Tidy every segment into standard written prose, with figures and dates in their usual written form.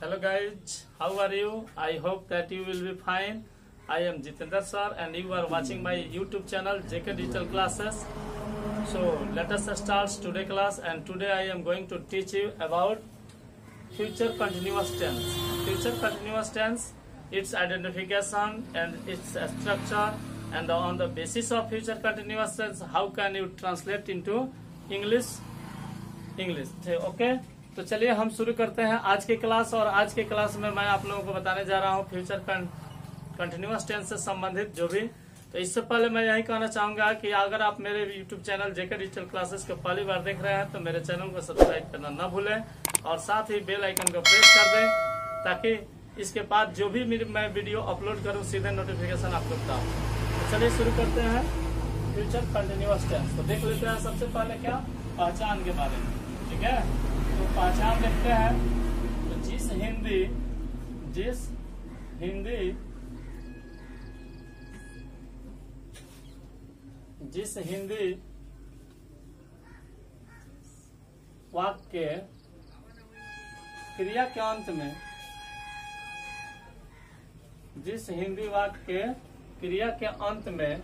Hello guys, how are you? I hope that you will be fine. I am Jitendra sir and you are watching my YouTube channel JK Digital Classes. So let us start today's class, and today I am going to teach you about future continuous tense. Future continuous tense, its identification and its structure, and on the basis of future continuous tense how can you translate into English. Okay तो चलिए हम शुरू करते हैं आज की class. और आज की क्लास में मैं आप लोगों को बताने जा रहा हूँ फ्यूचर कंटिन्यूअस टेंस से संबंधित जो भी। तो इससे पहले मैं यही कहना चाहूंगा कि अगर आप मेरे यूट्यूब चैनल जेके डिजिटल क्लासेस को पहली बार देख रहे हैं तो मेरे चैनल को सब्सक्राइब करना न भूलें और साथ ही बेल आइकन को प्रेस कर दें ताकि इसके बाद जो भी मैं वीडियो अपलोड करूँ सीधे नोटिफिकेशन आपको बता। तो चलिए शुरू करते हैं फ्यूचर कंटिन्यूअस टेंस। तो देख लेते हैं सबसे पहले क्या पहचान के बारे में, ठीक है। तो पहचान देखते हैं। तो जिस हिंदी वाक्य क्रिया के अंत में, जिस हिंदी वाक्य क्रिया के अंत में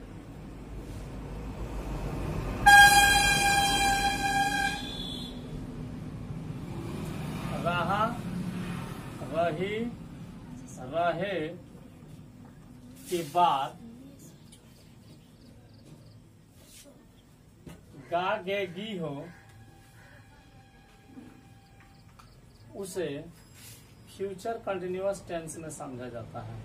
रहा, रही, रहे के बाद गा गे गी हो, उसे फ्यूचर कंटिन्यूअस टेंस में समझा जाता है।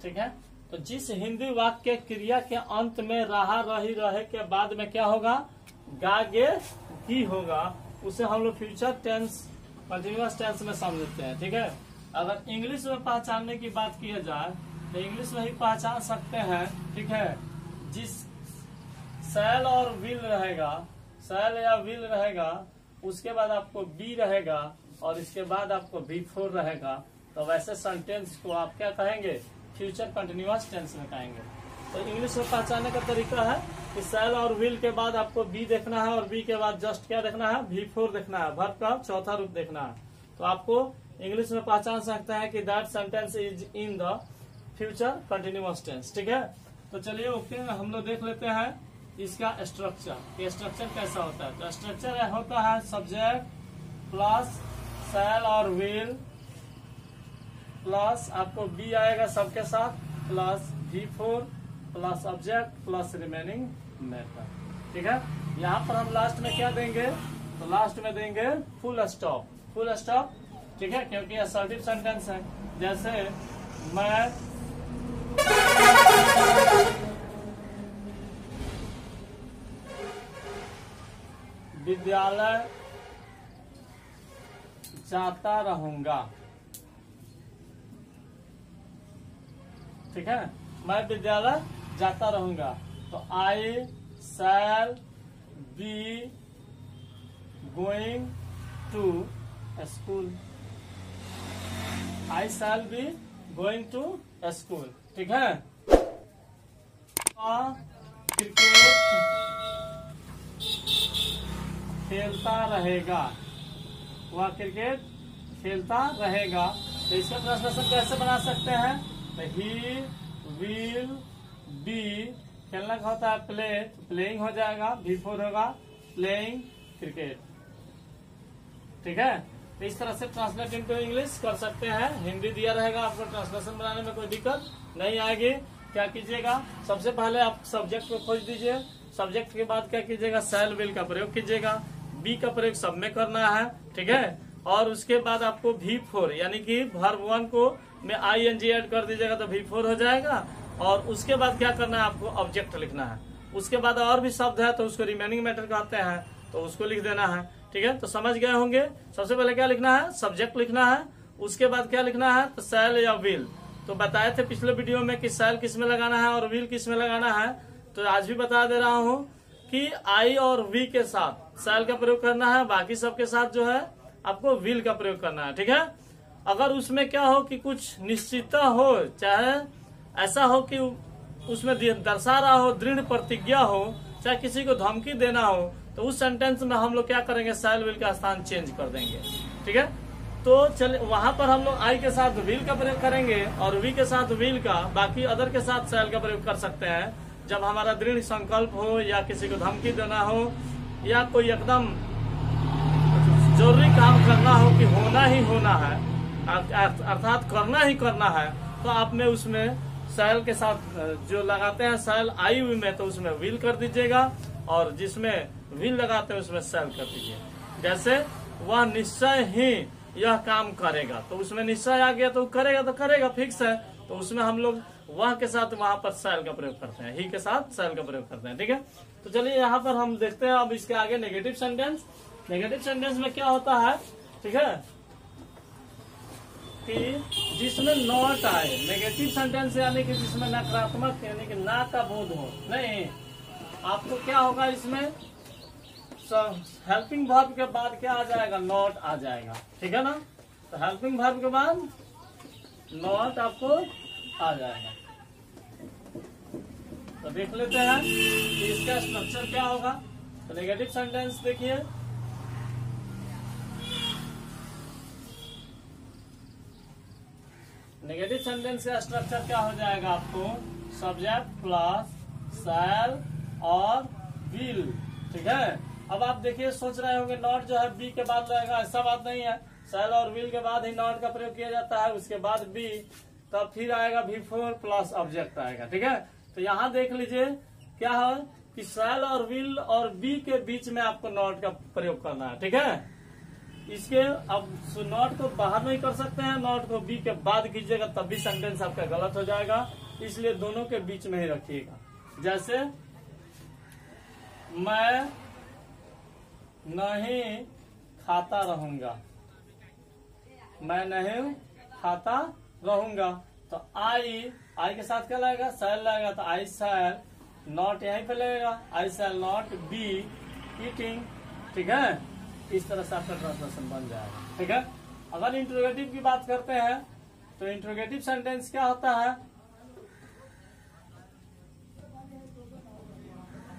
ठीक है। तो जिस हिंदी वाक्य क्रिया के अंत में रहा, रही, रहे के बाद में क्या होगा, गा गे की होगा, उसे हम लोग फ्यूचर टेंस कंटिन्यूअस टेंस में समझते हैं। ठीक है। अगर इंग्लिश में पहचानने की बात की जाए तो इंग्लिश में ही पहचान सकते हैं। ठीक है। जिस शैल और विल रहेगा, शैल या विल रहेगा, उसके बाद आपको बी रहेगा और इसके बाद आपको B4 रहेगा, तो वैसे सेंटेंस को आप क्या कहेंगे, फ्यूचर कंटिन्यूअस टेंस में कहेंगे। तो इंग्लिश में पहचानने का तरीका है कि शैल और विल के बाद आपको बी देखना है और बी के बाद जस्ट क्या देखना है, B4 देखना है, वर्ब का चौथा रूप देखना है। तो आपको इंग्लिश में पहचान सकते हैं कि that sentence is in the future continuous tense. ठीक है। तो चलिए ओके, हम लोग देख लेते हैं इसका स्ट्रक्चर। स्ट्रक्चर कैसा होता है। तो स्ट्रक्चर होता है सब्जेक्ट प्लस शैल और विल प्लस आपको बी आएगा सबके साथ plus B4 plus object plus remaining matter. ठीक है। यहाँ पर हम लास्ट में क्या देंगे, तो लास्ट में देंगे फुल स्टॉप। फुल स्टॉप, ठीक है, क्योंकि असर्टिव सेंटेंस है। जैसे मैं विद्यालय जाता रहूंगा। ठीक है। मैं विद्यालय जाता रहूंगा। तो I shall be going to school. I shall be going to school. ठीक है। क्रिकेट खेलता रहेगा, वह क्रिकेट खेलता रहेगा। तो इसका ट्रांसलेशन कैसे बना सकते हैं, ही विल बी, खेलना का होता है प्ले, प्लेइंग हो जाएगा, B4 होगा, प्लेइंग क्रिकेट। ठीक है। तो इस तरह से ट्रांसलेट इनटू इंग्लिश कर सकते हैं। हिंदी दिया रहेगा, आपको ट्रांसलेशन बनाने में कोई दिक्कत नहीं आएगी। क्या कीजिएगा, सबसे पहले आप सब्जेक्ट को खोज दीजिए। सब्जेक्ट के बाद क्या कीजिएगा, शैल विल का प्रयोग कीजिएगा। बी का प्रयोग सब में करना है। ठीक है। और उसके बाद आपको B4 यानी कि वर्ब 1 को में ING ऐड कर दीजिएगा तो B4 हो जाएगा। और उसके बाद क्या करना है, आपको ऑब्जेक्ट लिखना है। उसके बाद और भी शब्द है तो उसको रिमेनिंग मैटर कहते हैं, तो उसको लिख देना है। ठीक है। तो समझ गए होंगे। सबसे पहले क्या लिखना है, सब्जेक्ट लिखना है। उसके बाद क्या लिखना है, तो शैल या विल। तो बताए थे पिछले वीडियो में कि शैल किस में लगाना है और विल किस में लगाना है। तो आज भी बता दे रहा हूँ कि आई और वी के साथ शैल का प्रयोग करना है, बाकी सबके साथ जो है आपको विल का प्रयोग करना है। ठीक है। अगर उसमें क्या हो कि कुछ निश्चितता हो, चाहे ऐसा हो कि उसमें दर्शा रहा हो दृढ़ प्रतिज्ञा हो, चाहे किसी को धमकी देना हो, तो उस सेंटेंस में हम लोग क्या करेंगे, शैल विल का स्थान चेंज कर देंगे। ठीक है, तो चलिए वहां पर हम लोग आई के साथ विल का प्रयोग करेंगे और वी के साथ विल का, बाकी अदर के साथ शैल का प्रयोग कर सकते हैं जब हमारा दृढ़ संकल्प हो, या किसी को धमकी देना हो, या कोई एकदम जरूरी काम करना हो कि होना ही होना है, अर्थात करना ही करना है, तो आप में उसमें शैल के साथ जो लगाते हैं शैल आई हुई में, तो उसमें विल कर दीजिएगा, और जिसमें विल लगाते हैं उसमें शैल कर दीजिए। जैसे वह निश्चय ही यह काम करेगा, तो उसमें निश्चय आ गया तो करेगा फिक्स है, तो उसमें हम लोग वह के साथ वहां पर शैल का प्रयोग करते हैं, ही के साथ शैल का प्रयोग करते हैं। ठीक है, तो चलिए यहाँ पर हम देखते हैं अब इसके आगे नेगेटिव सेंटेंस। नेगेटिव सेंटेंस में क्या होता है, ठीक है, कि जिसमें नॉट आए। नेगेटिव सेंटेंस यानी कि जिसमें नकारात्मक यानी कि ना का बोध हो, नहीं, आपको क्या होगा इसमें हेल्पिंग वर्ब के बाद क्या आ जाएगा, नॉट आ जाएगा। ठीक है ना, तो हेल्पिंग वर्ब के बाद नॉट आपको आ जाएगा। तो देख लेते हैं कि इसका स्ट्रक्चर क्या होगा। तो नेगेटिव सेंटेंस देखिए, नेगेटिव सेंटेंस का स्ट्रक्चर क्या हो जाएगा, आपको सब्जेक्ट प्लस शैल और विल। ठीक है, अब आप देखिए सोच रहे होंगे नॉट जो है बी के बाद रहेगा, ऐसा बात नहीं है, शैल और विल के बाद ही नॉट का प्रयोग किया जाता है, उसके बाद बी, तब फिर आएगा V4 प्लस ऑब्जेक्ट आएगा। ठीक है, तो यहाँ देख लीजिए क्या है कि शैल और विल और बी के बीच में आपको नॉट का प्रयोग करना है। ठीक है, इसके अब नॉट को बाहर नहीं कर सकते हैं, नॉट को बी के बाद कीजिएगा तब भी सेंटेंस आपका गलत हो जाएगा, इसलिए दोनों के बीच में ही रखिएगा। जैसे मैं नहीं खाता रहूंगा, मैं नहीं खाता रहूंगा, तो आई के साथ क्या लगेगा, शैल लगेगा, तो आई शैल, नॉट यहीं पे लगेगा, आई शैल नॉट बी ईटिंग। ठीक है, इस तरह से आपका ट्रांसलेशन बन जाएगा। ठीक है, अगर इंट्रोगेटिव की बात करते हैं तो इंट्रोगेटिव सेंटेंस क्या होता है,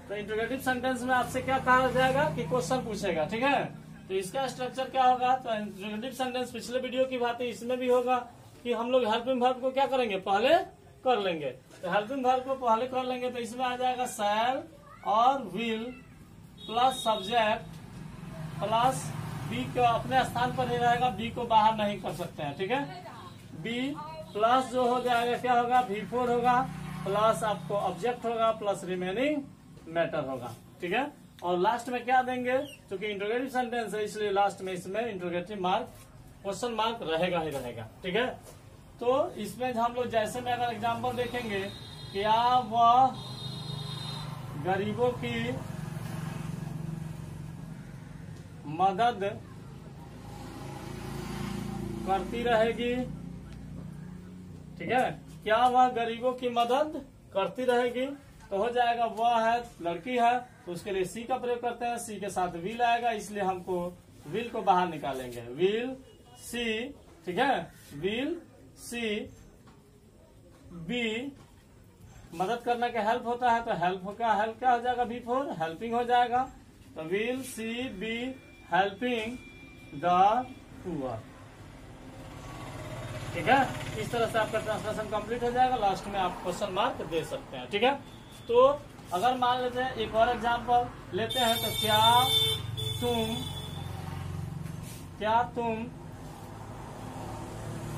तो इंट्रोगेटिव सेंटेंस में आपसे क्या कहा जाएगा कि क्वेश्चन पूछेगा। ठीक है, तो इसका स्ट्रक्चर क्या होगा, तो इंट्रोगेटिव सेंटेंस पिछले वीडियो की बात है, इसमें भी होगा कि हम लोग हेल्पिंग वर्ब को क्या करेंगे, पहले कर लेंगे। तो हेल्पिंग वर्ब को पहले कर लेंगे तो इसमें आ जाएगा शैल और will plus subject plus be को अपने स्थान पर ही रहेगा, बी को बाहर नहीं कर सकते हैं। ठीक है, बी प्लस जो हो जाएगा क्या होगा, V4 होगा, प्लस आपको ऑब्जेक्ट होगा, प्लस रिमेनिंग मैटर होगा। ठीक है, और लास्ट में क्या देंगे, क्योंकि इंट्रोगेटिव सेंटेंस है इसलिए लास्ट में इसमें इंट्रोगेटिव मार्क क्वेश्चन मार्क रहेगा ही रहेगा। ठीक है, तो इसमें हम लोग जैसे में अगर एग्जाम्पल देखेंगे, क्या वह गरीबों की मदद करती रहेगी। ठीक है, क्या वह गरीबों की मदद करती रहेगी, तो हो जाएगा वह है लड़की है, तो उसके लिए सी का प्रयोग करते हैं, सी के साथ विल आएगा, इसलिए हमको विल को बाहर निकालेंगे, विल सी। ठीक है, विल सी बी, मदद करने का हेल्प होता है, तो हेल्प का हेल्प क्या हो जाएगा, V4 हेल्पिंग हो जाएगा, तो will she be helping the poor. ठीक है, इस तरह से आपका ट्रांसलेशन कंप्लीट हो जाएगा, लास्ट में आप क्वेश्चन मार्क दे सकते हैं। ठीक है, तो अगर मान लेते हैं एक और एग्जांपल लेते हैं, तो क्या तुम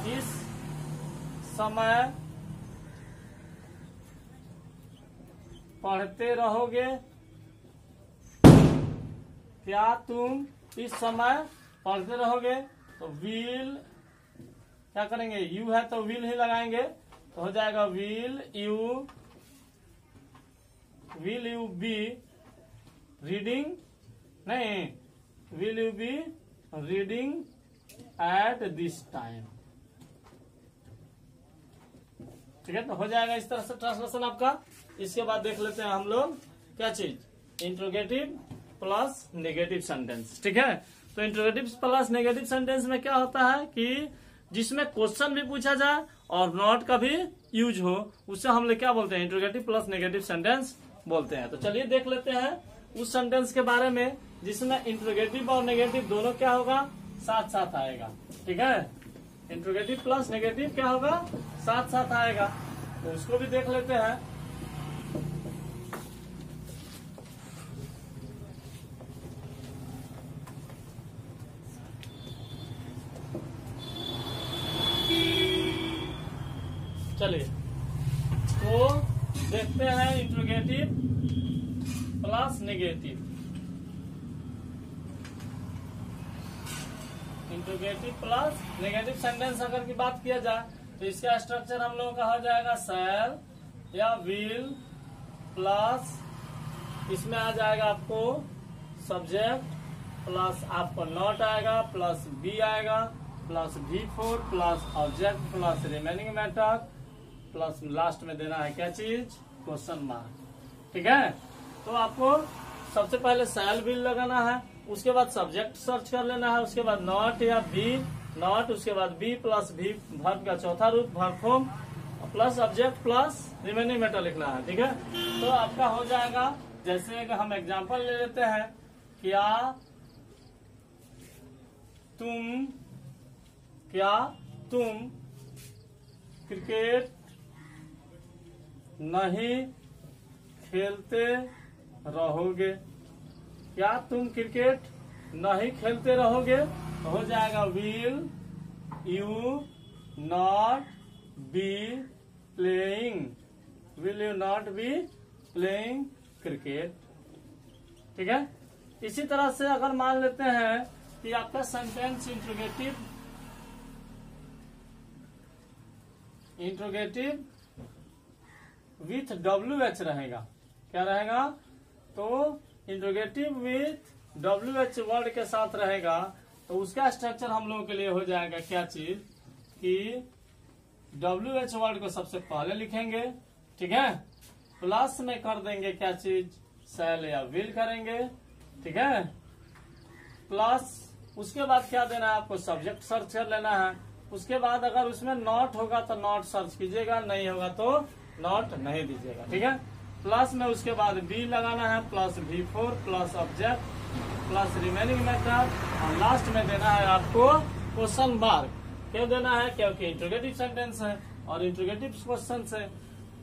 इस समय पढ़ते रहोगे, क्या तुम इस समय पढ़ते रहोगे, तो विल क्या करेंगे, यू है तो विल ही लगाएंगे, तो हो जाएगा विल यू बी रीडिंग, नहीं, will you be reading at this time. ठीक है, तो हो जाएगा इस तरह से ट्रांसलेशन आपका। इसके बाद देख लेते हैं हम लोग क्या चीज, इंट्रोगेटिव प्लस नेगेटिव सेंटेंस। ठीक है, तो इंट्रोगेटिव प्लस नेगेटिव सेंटेंस में क्या होता है कि जिसमें क्वेश्चन भी पूछा जाए और नॉट का भी यूज हो, उससे हम लोग क्या बोलते हैं, इंट्रोगेटिव प्लस नेगेटिव सेंटेंस बोलते हैं। तो चलिए देख लेते हैं उस सेंटेंस के बारे में जिसमें इंट्रोगेटिव और नेगेटिव दोनों क्या होगा, साथ साथ आएगा। ठीक है, इंट्रोगेटिव प्लस नेगेटिव क्या होगा, साथ साथ आएगा। तो उसको भी देख लेते हैं। चलिए तो देखते हैं interrogative plus negative. Interrogative plus negative sentence अगर की बात किया जाए तो इसका स्ट्रक्चर हम लोगों का हो जाएगा शैल या विल प्लस, इसमें आ जाएगा आपको सब्जेक्ट प्लस आपको नॉट आएगा प्लस बी आएगा plus V4 plus object plus remaining matter plus last में देना है क्या चीज, क्वेश्चन मार्क। ठीक है, तो आपको सबसे पहले शैल विल लगाना है, उसके बाद सब्जेक्ट सर्च कर लेना है, उसके बाद नॉट या बी नॉट, उसके बाद बी प्लस भी वर्ब का चौथा रूप verb form plus object plus remaining matter लिखना है। ठीक है, तो आपका हो जाएगा, जैसे हम एग्जांपल ले लेते हैं, क्या तुम क्रिकेट नहीं खेलते रहोगे, क्या तुम क्रिकेट नहीं खेलते रहोगे, तो हो जाएगा will you not be playing, will you not be playing cricket. ठीक है, इसी तरह से अगर मान लेते हैं कि आपका सेंटेंस इंट्रोगेटिव विथ WH रहेगा, क्या रहेगा, तो इंट्रोगेटिव विथ WH वर्ड के साथ रहेगा, तो उसका स्ट्रक्चर हम लोगों के लिए हो जाएगा क्या चीज, कि WH वर्ड को सबसे पहले लिखेंगे। ठीक है, प्लस में कर देंगे क्या चीज, शैल या विल करेंगे। ठीक है, प्लस उसके बाद क्या देना है आपको, सब्जेक्ट सर्च कर लेना है, उसके बाद अगर उसमें नॉट होगा तो नॉट सर्च कीजिएगा, नहीं होगा तो नॉट नहीं दीजिएगा। ठीक है, प्लस में उसके बाद बी लगाना है plus V4 plus object plus remaining matter और लास्ट में देना है आपको क्वेश्चन मार्क। क्यों देना है, क्योंकि इंट्रोगेटिव सेंटेंस है और इंट्रोगेटिव क्वेश्चन से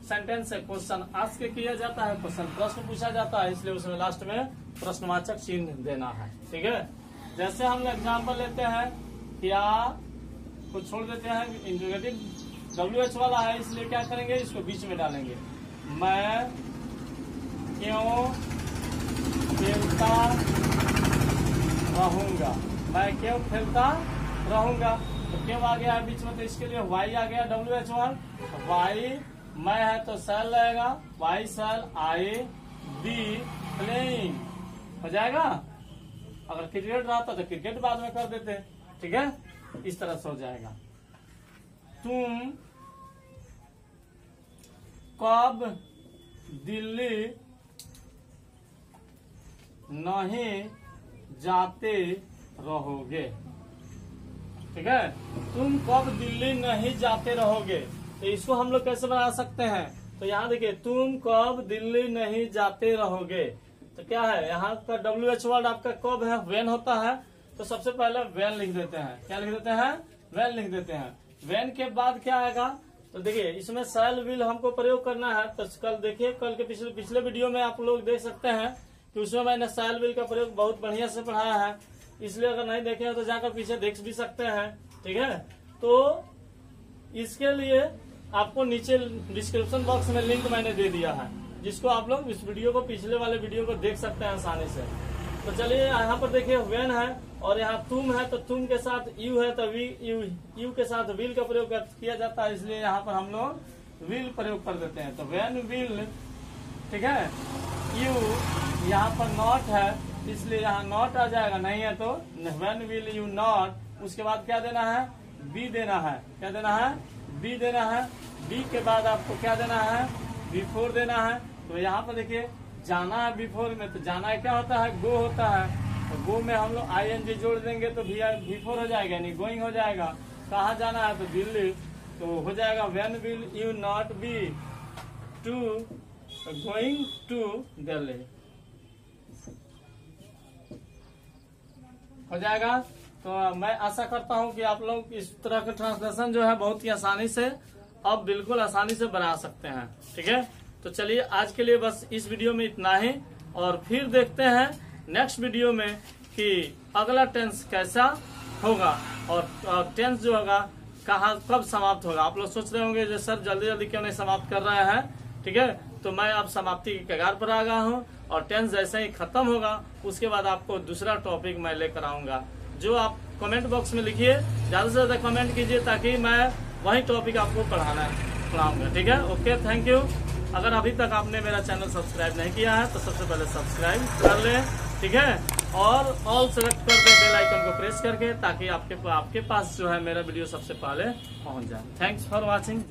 सेंटेंस से क्वेश्चन आस्क किया जाता है, क्वेश्चन प्रश्न पूछा जाता है, इसलिए उसमें लास्ट में प्रश्नवाचक चिन्ह देना है। ठीक है, जैसे हम एग्जाम्पल लेते हैं, क्या को छोड़ देते हैं, इंट्रोगेटिव WH वाला है इसलिए क्या करेंगे, इसको बीच में डालेंगे, मैं क्यों खेलता रहूंगा, मैं क्यों खेलता रहूंगा, तो क्यों आ गया है बीच में, तो इसके लिए वाई आ गया WH वर्ड, वाई मैं है तो शैल रहेगा, why shall I be playing हो जाएगा। अगर क्रिकेट रहता तो क्रिकेट बाद में कर देते। ठीक है, इस तरह से हो जाएगा। तुम कब दिल्ली नहीं जाते रहोगे। ठीक है, तुम कब दिल्ली नहीं जाते रहोगे, तो इसको हम लोग कैसे बना सकते हैं, तो यहाँ देखिए, तुम कब दिल्ली नहीं जाते रहोगे, तो क्या है, यहाँ का WH वर्ड आपका कब है, वेन होता है, तो सबसे पहले वेन लिख देते हैं, क्या लिख देते हैं, वेन लिख देते हैं। वेन के बाद क्या आएगा, तो देखिए इसमें शैल विल हमको प्रयोग करना है, तो कल देखिए, कल के पिछले वीडियो में आप लोग देख सकते हैं कि उसमें मैंने शैल विल का प्रयोग बहुत बढ़िया से पढ़ाया है, इसलिए अगर नहीं देखे तो जाकर पीछे देख भी सकते हैं। ठीक है, तो इसके लिए आपको नीचे डिस्क्रिप्शन बॉक्स में लिंक मैंने दे दिया है, जिसको आप लोग इस वीडियो को, पिछले वाले वीडियो को देख सकते हैं आसानी से। तो चलिए यहाँ पर देखिए, वेन है और यहाँ तुम है, तो तुम के साथ यू है, तो यू के साथ विल का प्रयोग किया जाता है, इसलिए यहाँ पर हम लोग विल प्रयोग कर देते हैं, तो वेन विल। ठीक है, यू यहाँ पर नॉट है, इसलिए यहाँ नॉट आ जाएगा, नहीं है तो वेन विल यू नॉट। उसके बाद क्या देना है, बी देना है, क्या देना है, बी देना है। बी के बाद आपको क्या देना है, V4 देना है। तो यहाँ पर देखिए, जाना है V4 में, तो जाना क्या होता है, गो होता है, तो गो में हम लोग ING जोड़ देंगे तो V4 हो जाएगा, यानी गोइंग हो जाएगा। कहाँ जाना है? तो दिल्ली। तो हो जाएगा when will you not be to going to Delhi. हो जाएगा। तो मैं आशा करता हूं कि आप लोग इस तरह का ट्रांसलेशन जो है बहुत ही आसानी से, अब बिल्कुल आसानी से बना सकते हैं। ठीक है, तो चलिए आज के लिए बस इस वीडियो में इतना ही, और फिर देखते हैं नेक्स्ट वीडियो में कि अगला टेंस कैसा होगा और टेंस जो होगा कहाँ कब समाप्त होगा। आप लोग सोच रहे होंगे जो सर जल्दी जल्दी क्यों नहीं समाप्त कर रहे हैं। ठीक है, तो मैं अब समाप्ति की कगार पर आ गया हूँ, और टेंस जैसे ही खत्म होगा उसके बाद आपको दूसरा टॉपिक मैं लेकर आऊंगा। जो आप कमेंट बॉक्स में लिखिए, ज्यादा से ज्यादा कमेंट कीजिए ताकि मैं वही टॉपिक आपको पढ़ाऊंगा। ठीक है, ओके, थैंक यू। अगर अभी तक आपने मेरा चैनल सब्सक्राइब नहीं किया है तो सबसे पहले सब्सक्राइब कर लें। ठीक है, और ऑल सेलेक्ट कर दें बेल आइकन को प्रेस करके, ताकि आपके पास जो है मेरा वीडियो सबसे पहले पहुंच जाए। Thanks for watching.